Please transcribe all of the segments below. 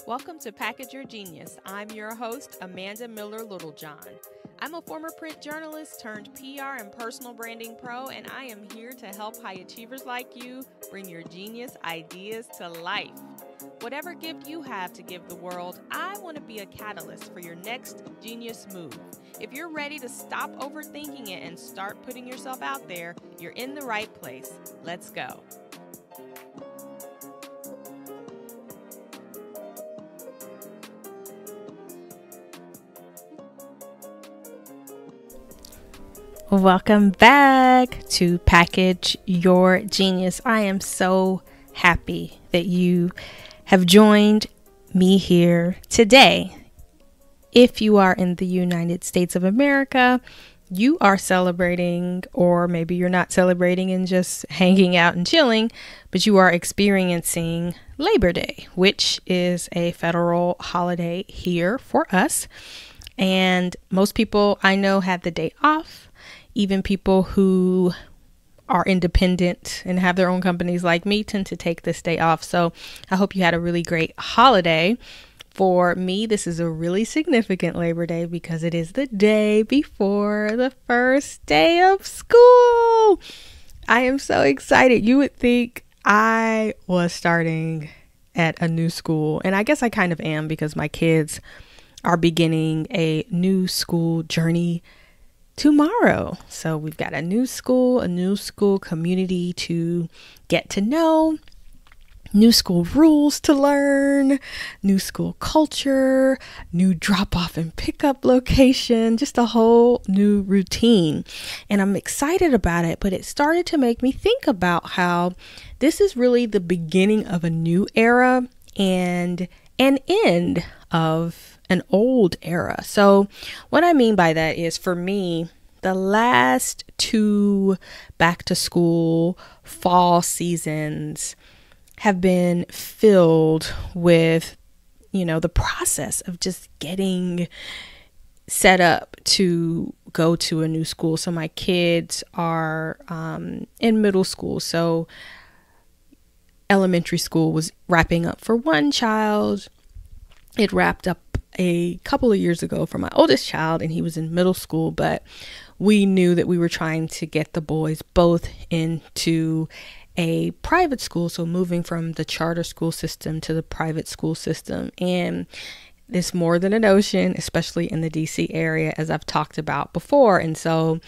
Welcome to Package Your Genius. I'm your host, Amanda Miller Littlejohn. I'm a former print journalist turned PR and personal branding pro, and I am here to help high achievers like you bring your genius ideas to life. Whatever gift you have to give the world, I want to be a catalyst for your next genius move. If you're ready to stop overthinking it and start putting yourself out there, you're in the right place. Let's go. Welcome back to Package Your Genius. I am so happy that you have joined me here today. If you are in the United States of America, you are celebrating, or maybe you're not celebrating and just hanging out and chilling, but you are experiencing Labor Day, which is a federal holiday here for us. And most people I know have the day off. Even people who are independent and have their own companies like me tend to take this day off. So I hope you had a really great holiday. For me, this is a really significant Labor Day because it is the day before the first day of school. I am so excited. You would think I was starting at a new school, and I guess I kind of am because my kids are beginning a new school journey tomorrow. So we've got a new school community to get to know, new school rules to learn, new school culture, new drop-off and pickup location, just a whole new routine. And I'm excited about it, but it started to make me think about how this is really the beginning of a new era and an end of an old era. So what I mean by that is, for me, the last two back to school fall seasons have been filled with, the process of just getting set up to go to a new school. So my kids are in middle school. So elementary school was wrapping up for one child. It wrapped up a couple of years ago for my oldest child, and he was in middle school, but we knew that we were trying to get the boys both into a private school. So moving from the charter school system to the private school system. And it's more than an ocean, especially in the DC area, as I've talked about before. And so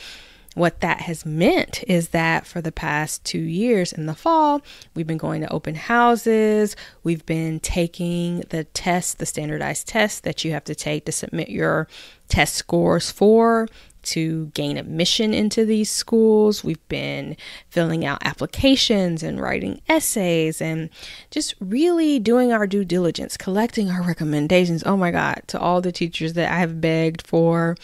what that has meant is that for the past 2 years in the fall, we've been going to open houses. We've been taking the tests, the standardized tests that you have to take to submit your test scores for, to gain admission into these schools. We've been filling out applications and writing essays and just really doing our due diligence, collecting our recommendations. Oh my God, to all the teachers that I have begged for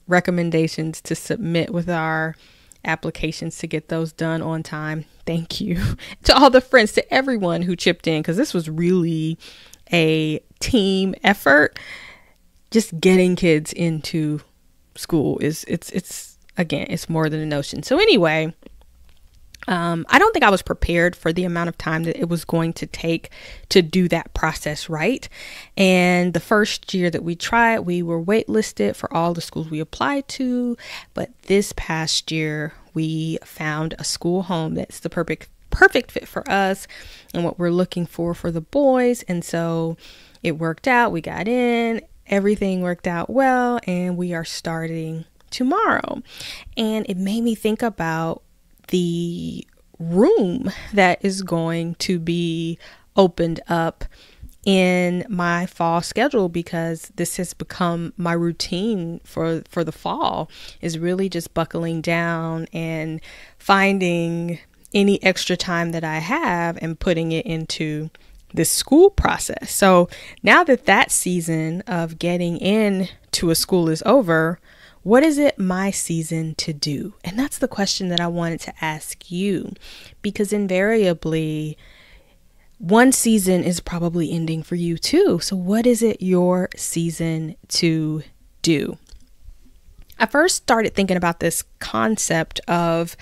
recommendations to submit with our applications to get those done on time. Thank you. To all the friends, to everyone who chipped in, because this was really a team effort. Just getting kids into school it's more than an ocean. So anyway, I don't think I was prepared for the amount of time that it was going to take to do that process right. And the first year that we tried, we were waitlisted for all the schools we applied to. But this past year, we found a school home that's the perfect fit for us and what we're looking for the boys. And so it worked out. We got in. Everything worked out well, and we are starting tomorrow. And it made me think about the room that is going to be opened up in my fall schedule, because this has become my routine for the fall, is really just buckling down and finding any extra time that I have and putting it into this school process. So now that season of getting in to a school is over, what is it my season to do? And that's the question that I wanted to ask you, because invariably one season is probably ending for you too. So what is it your season to do? I first started thinking about this concept of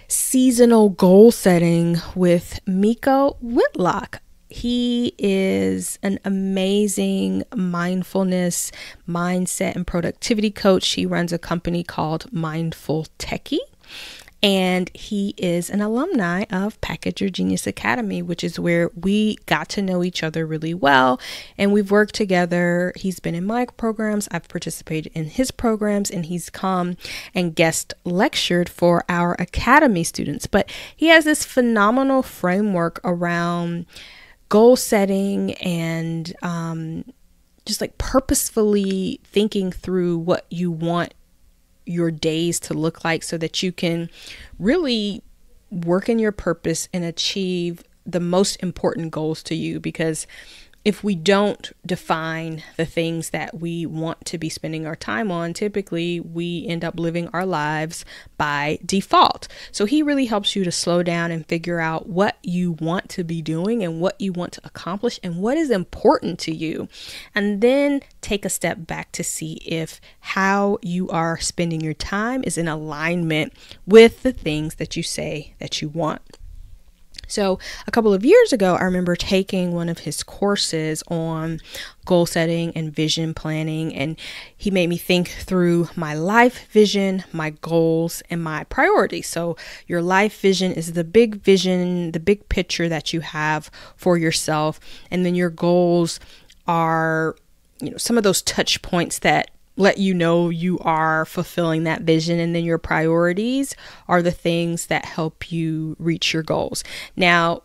seasonal goal setting with Meico Whitlock. he is an amazing mindfulness, mindset, and productivity coach. He runs a company called Mindful Techie. And he is an alumni of Package Your Genius Academy, which is where we got to know each other really well. And we've worked together. He's been in my programs. I've participated in his programs, and he's come and guest lectured for our academy students. But he has this phenomenal framework around goal setting and just like purposefully thinking through what you want your days to look like so that you can really work in your purpose and achieve the most important goals to you. Because if we don't define the things that we want to be spending our time on, typically we end up living our lives by default. So he really helps you to slow down and figure out what you want to be doing and what you want to accomplish and what is important to you. And then take a step back to see if how you are spending your time is in alignment with the things that you say that you want. So a couple of years ago, I remember taking one of his courses on goal setting and vision planning, and he made me think through my life vision, my goals, and my priorities. So your life vision is the big vision, the big picture that you have for yourself. And then your goals are, some of those touch points that let you know you are fulfilling that vision. And then your priorities are the things that help you reach your goals. Now,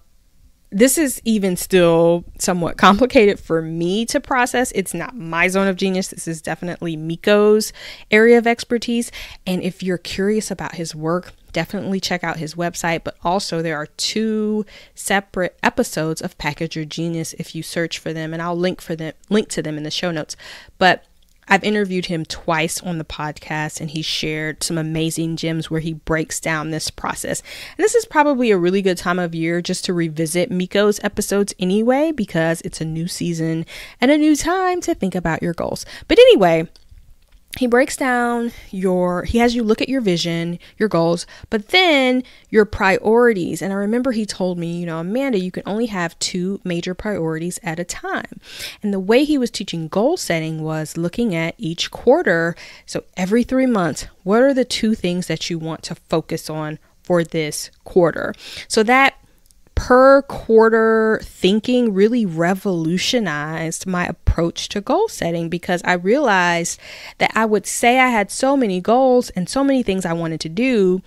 this is even still somewhat complicated for me to process. It's not my zone of genius. This is definitely Meico's area of expertise. And if you're curious about his work, definitely check out his website. But also there are 2 separate episodes of Package Your Genius if you search for them, and I'll link to them in the show notes. But I've interviewed him twice on the podcast, and he shared some amazing gems where he breaks down this process. And this is probably a really good time of year just to revisit Meico's episodes anyway, because it's a new season and a new time to think about your goals. But anyway, he breaks down he has you look at your vision, your goals, but then your priorities. And I remember he told me, Amanda, you can only have 2 major priorities at a time. And the way he was teaching goal setting was looking at each quarter. So every 3 months, what are the 2 things that you want to focus on for this quarter? So that per quarter thinking really revolutionized my approach to goal setting, because I realized that I would say I had so many goals and so many things I wanted to do,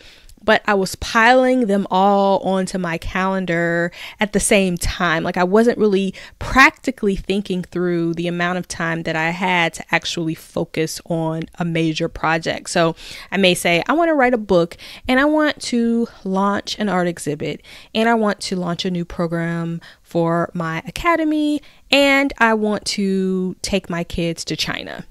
but I was piling them all onto my calendar at the same time. Like I wasn't really practically thinking through the amount of time that I had to actually focus on a major project. So I may say, I want to write a book, and I want to launch an art exhibit, and I want to launch a new program for my academy, and I want to take my kids to China.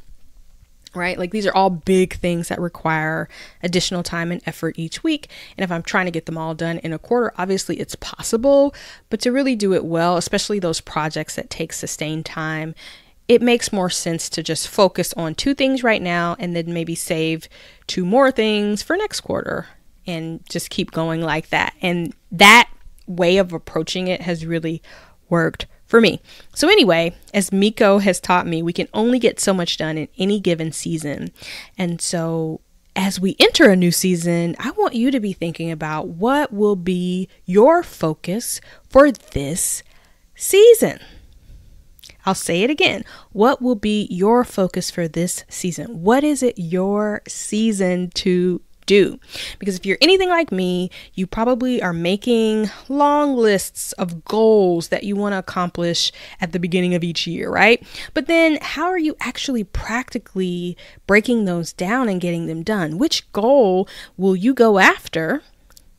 Right? Like these are all big things that require additional time and effort each week. And if I'm trying to get them all done in a quarter, obviously it's possible, but to really do it well, especially those projects that take sustained time, it makes more sense to just focus on 2 things right now and then maybe save 2 more things for next quarter and just keep going like that. And that way of approaching it has really worked for me. So anyway, as Meico has taught me, we can only get so much done in any given season. And so as we enter a new season, I want you to be thinking about what will be your focus for this season. I'll say it again. What will be your focus for this season? What is it your season to do? Because if you're anything like me, you probably are making long lists of goals that you want to accomplish at the beginning of each year, right? But then how are you actually practically breaking those down and getting them done? Which goal will you go after?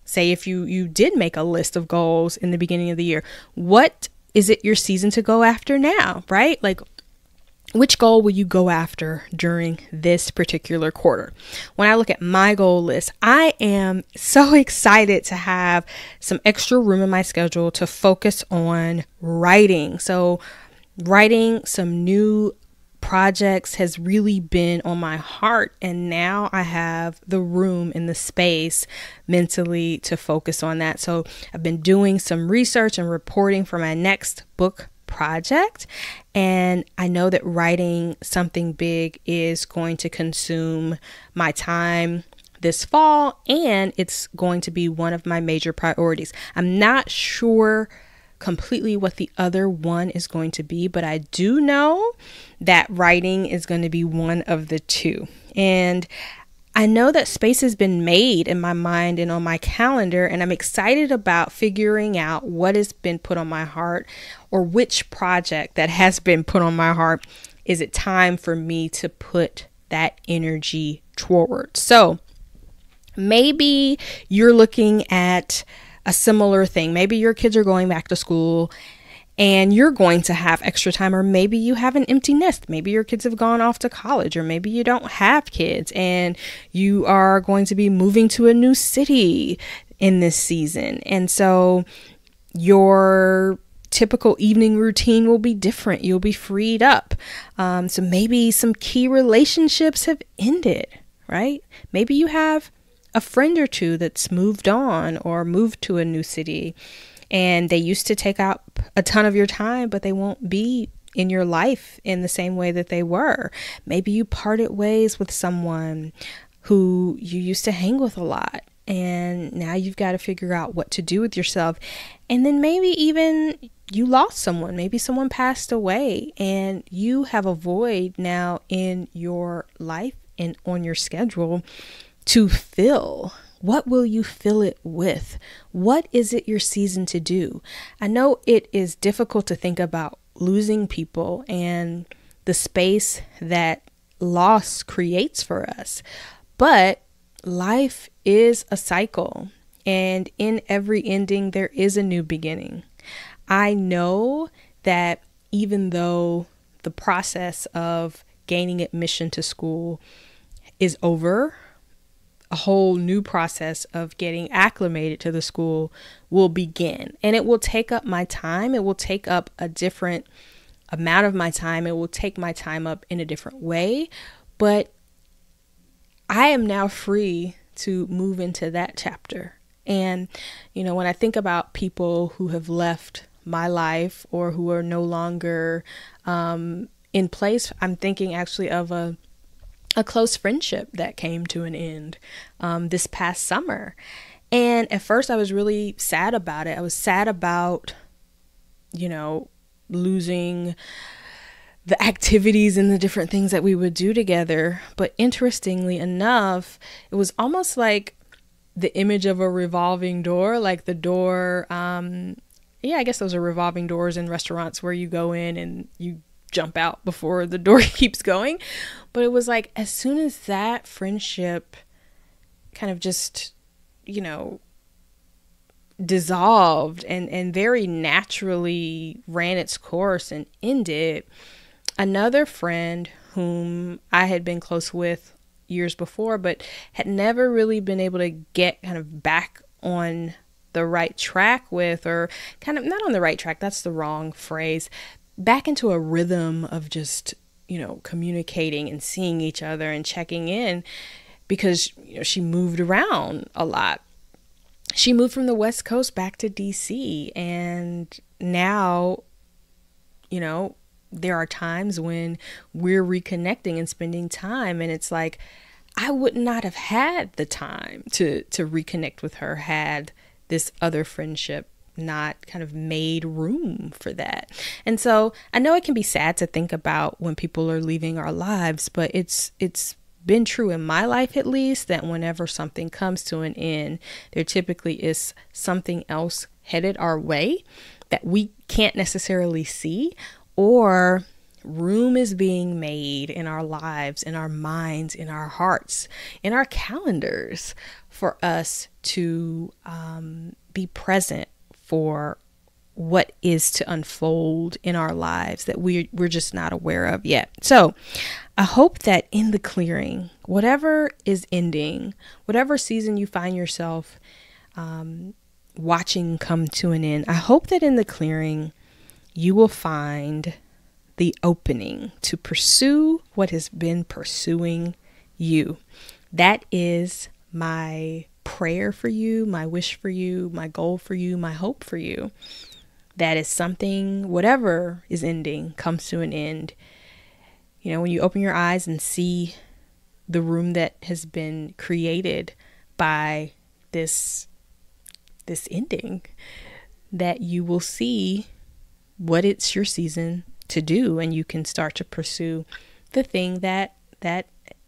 Say if you did make a list of goals in the beginning of the year, what is it your season to go after now, right? Like, which goal will you go after during this particular quarter? When I look at my goal list, I am so excited to have some extra room in my schedule to focus on writing. So writing some new projects has really been on my heart, and now I have the room and the space mentally to focus on that. So I've been doing some research and reporting for my next book project, and I know that writing something big is going to consume my time this fall, and it's going to be one of my major priorities. I'm not sure completely what the other one is going to be, but I do know that writing is going to be one of the two. And I know that space has been made in my mind and on my calendar, and I'm excited about figuring out what has been put on my heart, or which project that has been put on my heart is it time for me to put that energy toward. So maybe you're looking at a similar thing. Maybe your kids are going back to school and you're going to have extra time, or maybe you have an empty nest. Maybe your kids have gone off to college, or maybe you don't have kids and you are going to be moving to a new city in this season. And so your typical evening routine will be different. You'll be freed up. So maybe some key relationships have ended, right? Maybe you have a friend or two that's moved on or moved to a new city, and they used to take up a ton of your time, but they won't be in your life in the same way that they were. Maybe you parted ways with someone who you used to hang with a lot, and now you've got to figure out what to do with yourself. And then maybe even you lost someone. Maybe someone passed away, and you have a void now in your life and on your schedule to fill. What will you fill it with? What is it your season to do? I know it is difficult to think about losing people and the space that loss creates for us, but life is a cycle, and in every ending there is a new beginning. I know that even though the process of gaining admission to school is over, a whole new process of getting acclimated to the school will begin, and it will take up my time. It will take up a different amount of my time. It will take my time up in a different way, but I am now free to move into that chapter. And, when I think about people who have left my life or who are no longer in place, I'm thinking actually of a close friendship that came to an end this past summer. And at first I was really sad about it. I was sad about, losing the activities and the different things that we would do together. But interestingly enough, it was almost like the image of a revolving door, like the door. I guess those are revolving doors in restaurants where you go in and you jump out before the door keeps going. But it was like, as soon as that friendship kind of just, dissolved and very naturally ran its course and ended, another friend whom I had been close with years before, but had never really been able to get kind of back on the right track with, or kind of not on the right track, that's the wrong phrase, back into a rhythm of just, communicating and seeing each other and checking in, because, she moved around a lot. She moved from the West Coast back to DC, and now, there are times when we're reconnecting and spending time, and it's like, I would not have had the time to reconnect with her had this other friendship not kind of made room for that. And so I know it can be sad to think about when people are leaving our lives, but it's been true in my life, at least, that whenever something comes to an end, there typically is something else headed our way that we can't necessarily see, or room is being made in our lives, in our minds, in our hearts, in our calendars for us to be present for what is to unfold in our lives that we're just not aware of yet. So I hope that in the clearing, whatever is ending, whatever season you find yourself watching come to an end, I hope that in the clearing you will find the opening to pursue what has been pursuing you. That is my prayer for you, my wish for you, my goal for you, my hope for you. That is something, whatever is ending, comes to an end. When you open your eyes and see the room that has been created by this ending, that you will see what it's your season to do, and you can start to pursue the thing that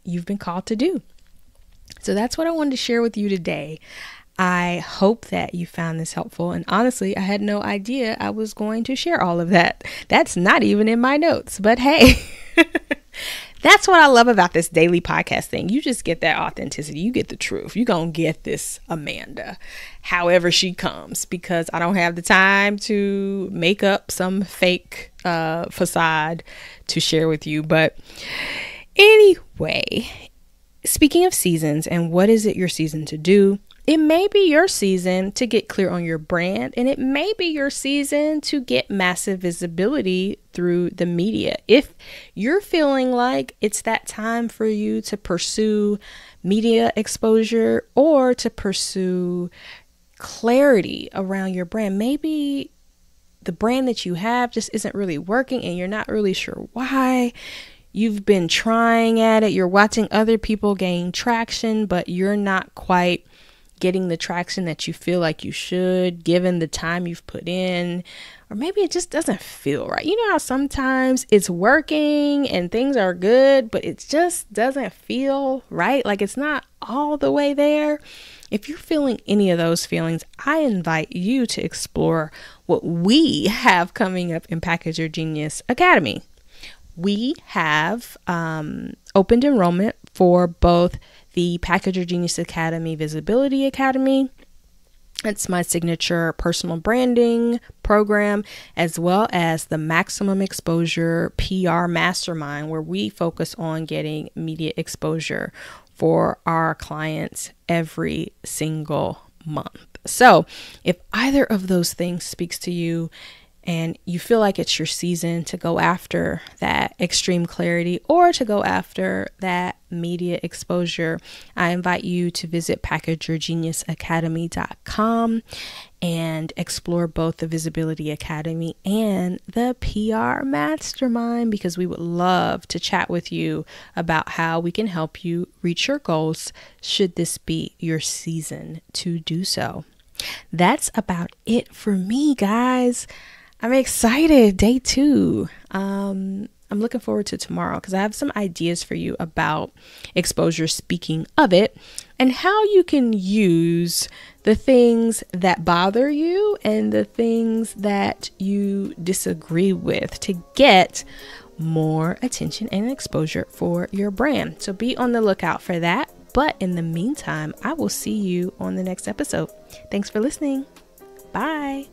you've been called to do. So that's what I wanted to share with you today. I hope that you found this helpful. And honestly, I had no idea I was going to share all of that. That's not even in my notes, but hey, that's what I love about this daily podcast thing. You just get that authenticity. You get the truth. You're going to get this Amanda, however she comes, because I don't have the time to make up some fake facade to share with you. But anyway, speaking of seasons and what is it your season to do? It may be your season to get clear on your brand, and it may be your season to get massive visibility through the media. If you're feeling like it's that time for you to pursue media exposure or to pursue clarity around your brand, maybe the brand that you have just isn't really working and you're not really sure why. You've been trying at it. You're watching other people gain traction, but you're not quite getting the traction that you feel like you should, given the time you've put in, or maybe it just doesn't feel right. You know how sometimes it's working and things are good, but it just doesn't feel right. Like it's not all the way there. If you're feeling any of those feelings, I invite you to explore what we have coming up in Package Your Genius Academy. We have opened enrollment for both the Package Your Genius Academy Visibility Academy. It's my signature personal branding program, as well as the Maximum Exposure PR Mastermind, where we focus on getting media exposure for our clients every single month. So if either of those things speaks to you, and you feel like it's your season to go after that extreme clarity or to go after that media exposure, I invite you to visit packageyourgeniusacademy.com and explore both the Visibility Academy and the PR Mastermind, because we would love to chat with you about how we can help you reach your goals should this be your season to do so. That's about it for me, guys. I'm excited. Day 2. I'm looking forward to tomorrow because I have some ideas for you about exposure, speaking of it, and how you can use the things that bother you and the things that you disagree with to get more attention and exposure for your brand. So be on the lookout for that. But in the meantime, I will see you on the next episode. Thanks for listening. Bye.